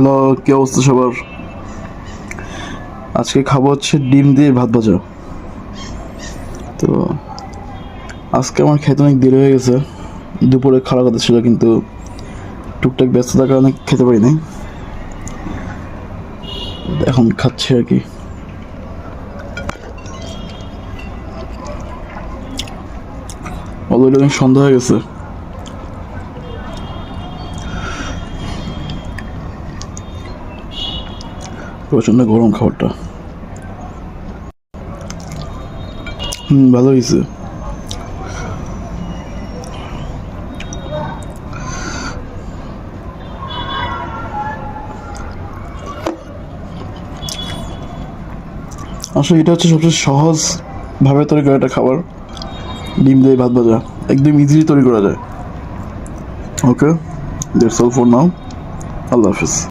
Hello, কি অবস্থা সবার? আজকে খাবো হচ্ছে ডিম দিয়ে ভাত ভাজা। তো আজকে আমার খেতে অনেক দেরি হয়ে গেছে। দুপুরে খাওয়ার কথা ছিল, কিন্তু টুকটাক ব্যস্ততার কারণে খেতে পারি নাই। এখন খাচ্ছি আর কি। অলরেডি অনেক সন্ধ্যা হয়ে গেছে। প্রচণ্ড গরম খাবারটা। ভালো হয়েছে। আসলে এটা হচ্ছে সবচেয়ে সহজ ভাবে তৈরি করা একটা খাবার। ডিম দিয়ে ভাত ভাজা একদম ইজিলি তৈরি করা যায়। Okay, that's all for now. আল্লাহ হাফিজ।